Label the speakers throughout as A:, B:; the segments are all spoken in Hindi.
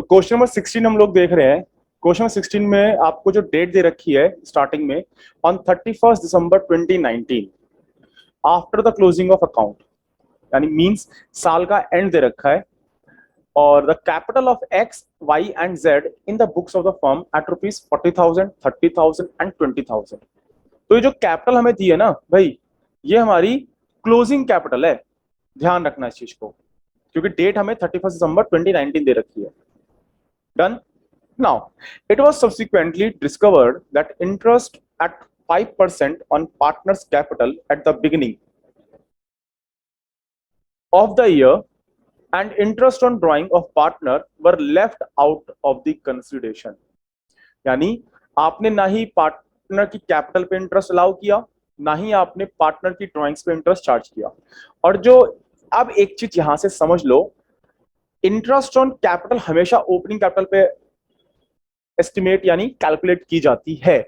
A: तो क्वेश्चन नंबर 16 हम लोग देख रहे हैं। क्वेश्चन नंबर 16 में आपको जो डेट दे रखी है स्टार्टिंग में, on 31 December 2019 after the closing of account, यानी मींस साल का एंड दे रखा है, और the capital of X Y and Z in the books of the firm at rupees 40,000, 30,000 and 20,000। तो ये जो कैपिटल हमें दी है ना भाई, ये हमारी क्लोजिंग कैपिटल है, ध्यान रखना इस चीज को, क्योंकि डेट हमें 31 दिसंबर 2019 दे रखी है। Done. Now, it was subsequently discovered that interest at 5% on partner's capital at the beginning of the year and interest on drawing of partner were left out of the consideration। यानी आपने ना ही पार्टनर की कैपिटल पे इंटरेस्ट अलाउ किया, ना ही आपने पार्टनर की ड्राइंग्स पे इंटरेस्ट चार्ज किया। और जो, अब एक चीज यहां से समझ लो, इंटरेस्ट ऑन कैपिटल हमेशा ओपनिंग कैपिटल पे एस्टिमेट यानी कैलकुलेट की जाती है,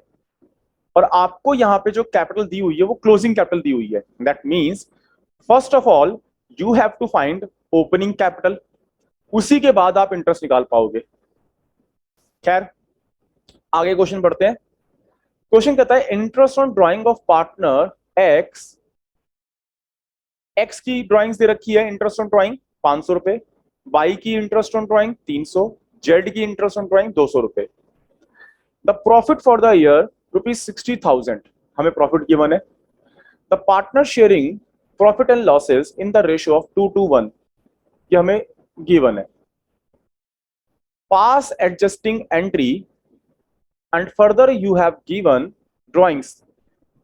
A: और आपको यहां पे जो कैपिटल दी हुई है वो क्लोजिंग कैपिटल दी हुई है। That means first of all you have to find opening capital, उसी के बाद आप इंटरेस्ट निकाल पाओगे। खैर, आगे क्वेश्चन पढ़ते हैं। क्वेश्चन कहता है interest on drawing of partner X, X की ड्राइंग्स दे रखी है, इंटरेस्ट ऑन ड्राइंग 500 रुपए, वाई की इंटरेस्ट ऑन ड्राइंग 300, जेड की इंटरेस्ट ऑन ड्राइंग 200 रुपए। The profit for the year ₹60,000, हमें प्रॉफिट गिवन है। The partner sharing profit and losses in the ratio of 2:1, ये हमें गिवन है। Pass adjusting entry and further you have given drawings.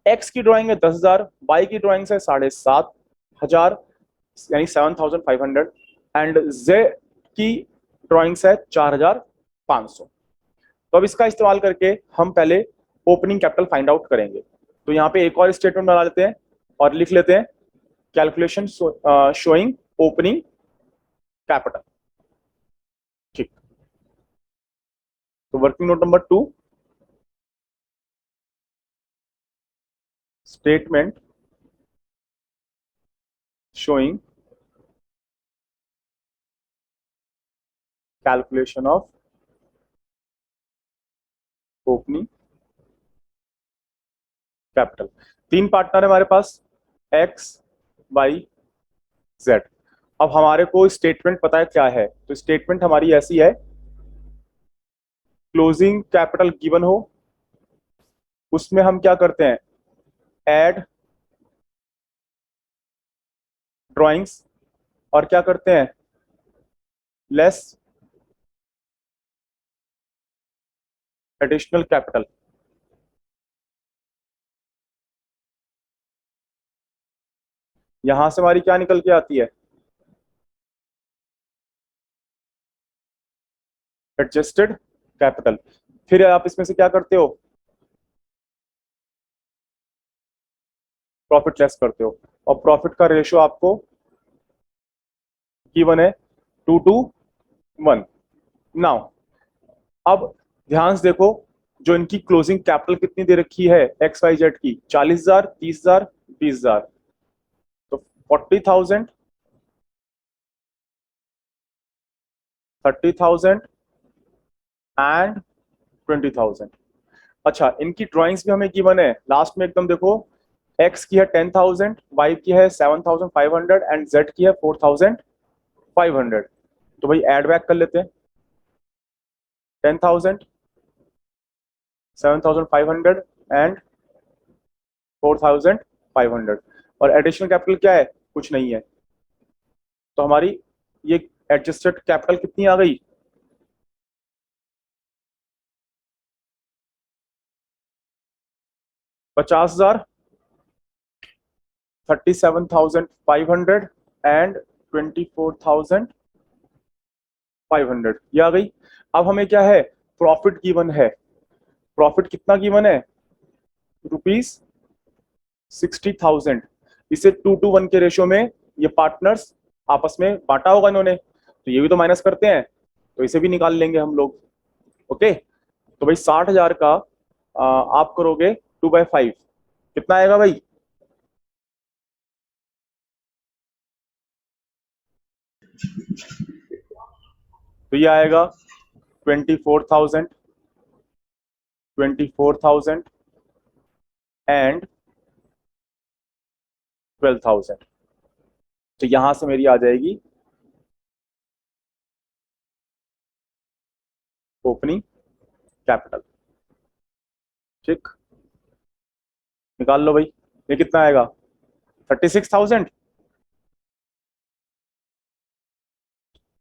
A: X की ड्राइंग है 10,000, वाई की ड्राइंग है 7,500 यानी 7,500, एंड जेड की ड्राइंग्स है 4,500। तो अब इसका इस्तेमाल करके हम पहले ओपनिंग कैपिटल फाइंड आउट करेंगे। तो यहाँ पे एक और स्टेटमेंट बना लेते हैं और लिख लेते हैं कैलकुलेशन शोइंग ओपनिंग कैपिटल। ठीक, तो working note number 2, statement showing calculation of opening capital. 3 partner है हमारे पास, एक्स वाई जेड। अब हमारे को स्टेटमेंट पता है क्या है, तो स्टेटमेंट हमारी ऐसी है, क्लोजिंग कैपिटल गिवन हो, उसमें हम क्या करते हैं, ऐड ड्राइंग्स, और क्या करते हैं, लेस एडिशनल कैपिटल। यहां से हमारी क्या निकल के आती है, एडजस्टेड कैपिटल। फिर आप इसमें से क्या करते हो, प्रॉफिट लेस करते हो, और प्रॉफिट का रेशियो आपको गिवन है 2:1। नाउ अब ध्यान से देखो, जो इनकी क्लोजिंग कैपिटल कितनी दे रखी है एक्स वाई जेड की, 40,000, 30,000, 20,000, तो 40,000, 30,000 एंड 20,000। अच्छा, इनकी ड्राइंग्स भी हमें गिवन है, लास्ट में एकदम देखो, एक्स की है 10,000, वाई की है 7,500 एंड जेड की है 4,500। तो भाई एड बैक कर लेते हैं, 10,000, 7,500 एंड 4,500, और एडिशनल कैपिटल क्या है, कुछ नहीं है। तो हमारी ये एडजस्टेड कैपिटल कितनी आ गई, 50,000, 37,500 एंड 24,500, ये आ गई। अब हमें क्या है, प्रॉफिट गिवन है। प्रॉफिट कितना गिवन है, ₹60,000। इसे 2:1 के रेशियो में ये पार्टनर्स आपस में बांटा होगा इन्होंने, तो ये भी तो माइनस करते हैं, तो इसे भी निकाल लेंगे हम लोग। ओके, तो भाई 60,000 का आप करोगे 2/5, कितना आएगा भाई, तो ये आएगा 24,000, 24,000 एंड 12,000। तो यहां से मेरी आ जाएगी ओपनिंग कैपिटल। ठीक, निकाल लो भाई, ये कितना आएगा? 36,000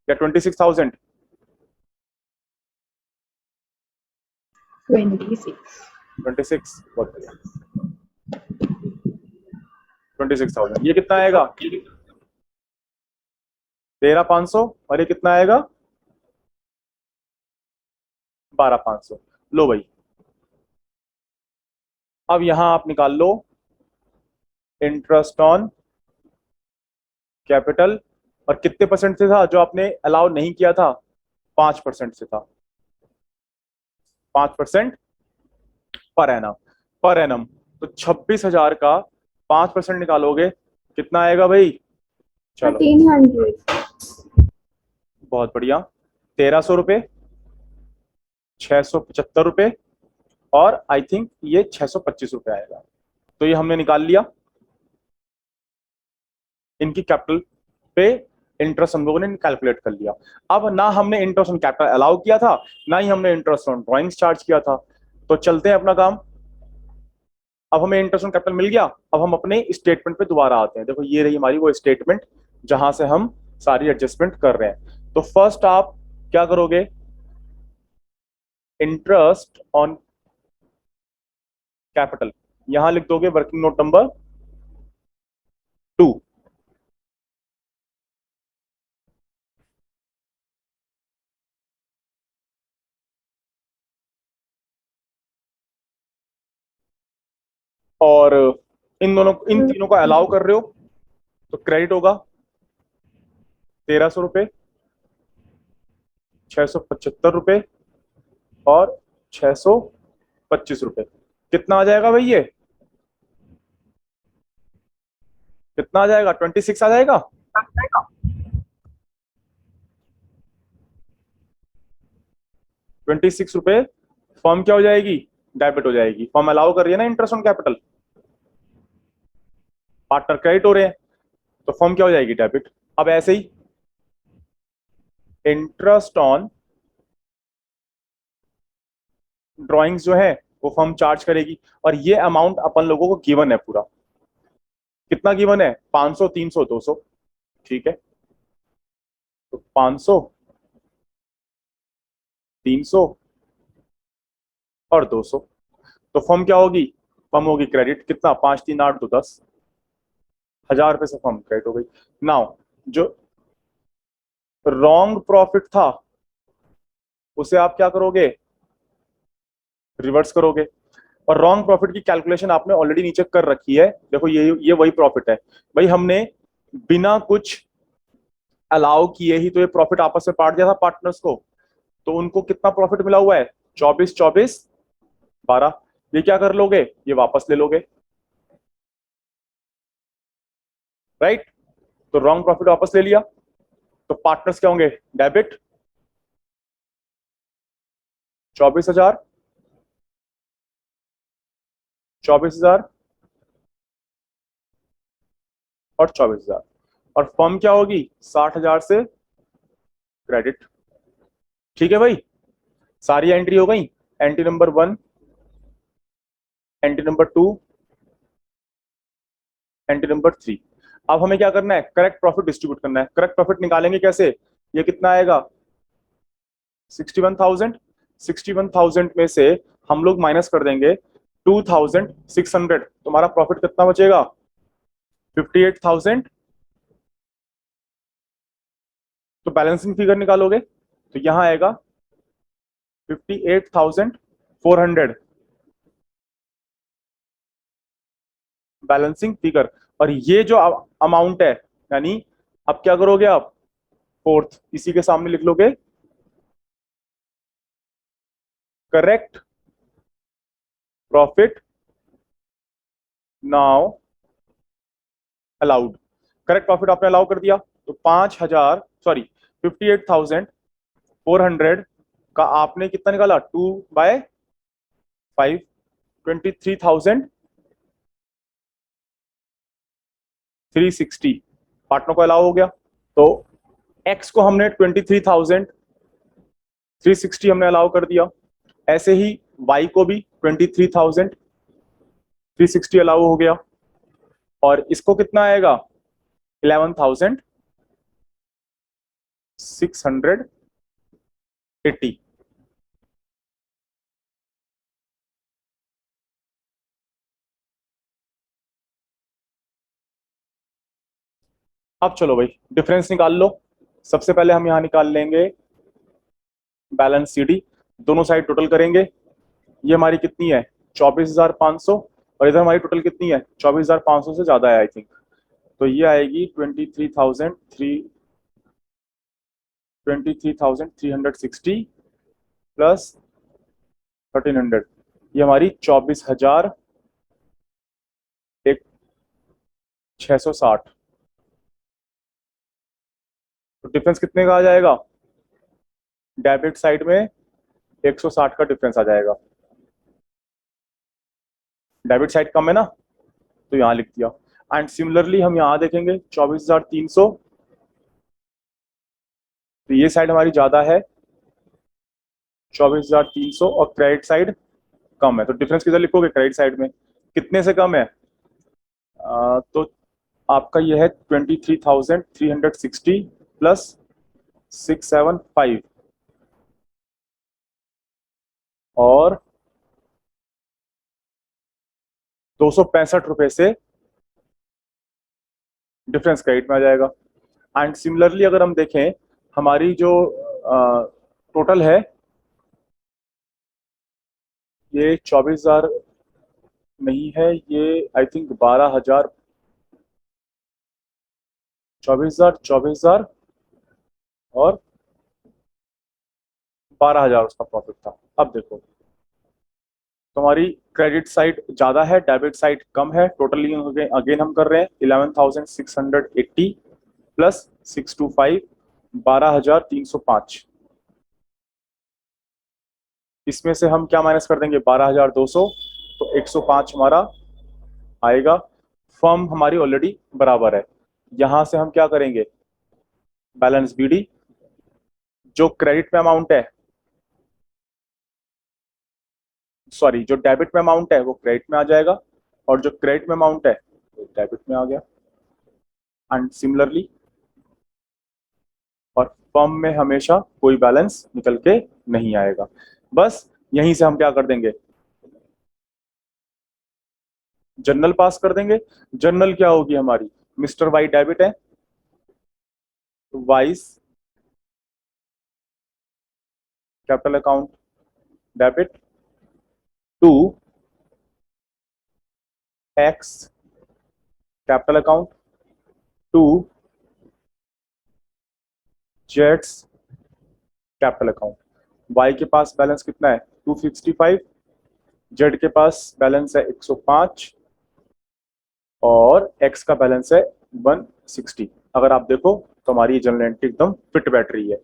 A: या 26,000?
B: 26।
A: 26, बहुत बढ़िया। 26,000, ये कितना आएगा? 13,500। और ये कितना आएगा? 12,500। लो भाई, अब यहां आप निकाल लो इंटरेस्ट ऑन कैपिटल। और कितने परसेंट से था जो आपने अलाउ नहीं किया था? 5% से था। 5% पर एनम, पर एनम। तो 26,000 का 5% निकालोगे, कितना आएगा भाई? चलो
B: 1300।
A: बहुत बढ़िया। 1,300 रुपये, 675 रुपये, और आई थिंक ये 625 रुपये आएगा। तो ये हमने निकाल लिया। इनकी कैपिटल पे इंटरेस्ट हम लोगों ने कैलकुलेट कर लिया। अब ना हमने इंटरेस्ट ऑन कैपिटल अलाउ किया था, ना ही हमने इंटरेस्ट ऑन ड्राइंग्स चार्ज किया था। तो चलते हैं अपना काम। अब हमें इंटरेस्ट ऑन कैपिटल मिल गया। अब हम अपने स्टेटमेंट पे दोबारा आते हैं। देखो ये रही हमारी वो स्टेटमेंट जहां से हम सारी एडजस्टमेंट कर रहे हैं। तो फर्स्ट आप क्या करोगे? इंटरेस्ट ऑन कैपिटल यहां लिख दोगे वर्किंग नोट नंबर 2। और इन तीनों को अलाउ कर रहे हो, तो क्रेडिट होगा 1,300 रुपये, 675 रुपये और 625 रुपये। कितना आ जाएगा भाई? ये कितना आ जाएगा? 26 आ जाएगा। 26 रुपये फॉर्म क्या हो जाएगी? डेबिट हो जाएगी। फॉर्म अलाउ कर रही है ना interest on capital, partner credit हो रहे हैं, तो फॉर्म क्या हो जाएगी? डेबिट। अब ऐसे ही इंटरेस्ट ऑन ड्राइंग्स जो है वो फर्म चार्ज करेगी। और ये अमाउंट अपन लोगों को गिवन है पूरा। कितना गिवन है? 500, 300, 200। ठीक है, तो 500, 300 और 200। तो फर्म क्या होगी? फर्म होगी क्रेडिट। कितना? 5 3 8 2 10, 1,000 रुपए से फर्म क्रेडिट हो गई। नाउ जो रॉन्ग प्रॉफिट था उसे आप क्या करोगे? रिवर्स करोगे। और रॉन्ग प्रॉफिट की कैलकुलेशन आपने ऑलरेडी नीचे कर रखी है। देखो ये वही प्रॉफिट है भाई। हमने बिना कुछ अलाउ किए ही तो ये प्रॉफिट आपस में बांट दिया था पार्टनर्स को। तो उनको कितना प्रॉफिट मिला हुआ है? 24 24 12। ये क्या कर लोगे? ये वापस ले लोगे, राइट? तो रॉन्ग प्रॉफिट वापस ले लिया। तो पार्टनर्स क्या होंगे? डेबिट 24,000, 24,000 और 24,000। और फर्म क्या होगी? 60,000 से क्रेडिट। ठीक है भाई, सारी एंट्री हो गई। Entry number 1, entry number 2, entry number 3। अब हमें क्या करना है? करेक्ट प्रॉफिट डिस्ट्रीब्यूट करना है। करेक्ट प्रॉफिट निकालेंगे कैसे? ये कितना आएगा? 61,000। 61,000 में से हम लोग माइनस कर देंगे 2,600। तुम्हारा प्रॉफिट कितना बचेगा? 58,000। तो बैलेंसिंग फिगर निकालोगे तो यहां आएगा 58,400 बैलेंसिंग फिगर। और ये जो अमाउंट है, यानी अब क्या करोगे आप? फोर्थ इसी के सामने लिख लोगे, correct profit now allowed. Correct profit आपने अलाउ कर दिया, तो 5,000 सॉरी 58,400 का आपने कितना निकाला 2/5 23,360 पार्टनर को अलाउ हो गया। तो x को हमने 23,360 हमने अलाउ कर दिया, ऐसे ही y को भी 23,360 अलाउ हो गया, और इसको कितना आएगा 11,680। अब चलो भाई डिफरेंस निकाल लो। सबसे पहले हम यहां निकाल लेंगे बैलेंस सीडी, दोनों साइड टोटल करेंगे। ये हमारी कितनी है 24,500, और इधर हमारी टोटल कितनी है 24,500 से ज्यादा है आई थिंक। तो ये आएगी 23,360 प्लस 1,300, ये हमारी 24,660। तो डिफरेंस कितने का आ जाएगा, डेबिट साइड में 160 का डिफरेंस आ जाएगा। डेबिट साइड कम है ना, तो यहां लिख दिया। एंड सिमिलरली हम यहां देखेंगे 24,300, तो ये साइड हमारी ज्यादा है 24,300, और क्रेडिट साइड कम है। तो डिफरेंस किधर लिखोगे, क्रेडिट साइड में। कितने से कम है, तो आपका ये है 23,360 प्लस 675, और 265 रुपए से डिफरेंस क्रेडिट में आ जाएगा। एंड सिमिलरली अगर हम देखें हमारी जो टोटल है ये 24,000 नहीं है, ये आई थिंक 12,000, 24,000 और 12,000 उसका प्रॉफिट था। अब देखो तुम्हारी क्रेडिट साइड ज्यादा है, डेबिट साइड कम है। टोटली अगेन हम कर रहे हैं 11,680 प्लस 625, 12,305। इसमें से हम क्या माइनस कर देंगे 12,200, तो 105 हमारा आएगा। फर्म हमारी ऑलरेडी बराबर है। यहां से हम क्या करेंगे, बैलेंस बीडी, जो क्रेडिट में अमाउंट है, सॉरी जो डेबिट में अमाउंट है वो क्रेडिट में आ जाएगा, और जो क्रेडिट में अमाउंट है वो डेबिट में आ गया। एंड सिमिलरली, और फर्म में हमेशा कोई बैलेंस निकल के नहीं आएगा। बस यहीं से हम क्या कर देंगे, जर्नल पास कर देंगे। जर्नल क्या होगी हमारी, मिस्टर वाई डेबिट है, Y's capital account debit to X capital account to जेड्स कैपिटल अकाउंट। वाई के पास बैलेंस कितना है 265, जेड के पास बैलेंस है 105, और एक्स का बैलेंस है 160। अगर आप देखो तो हमारी जनरल एंट्री एकदम फिट बैठ रही है।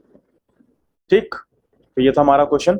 A: ठीक, तो ये था हमारा क्वेश्चन।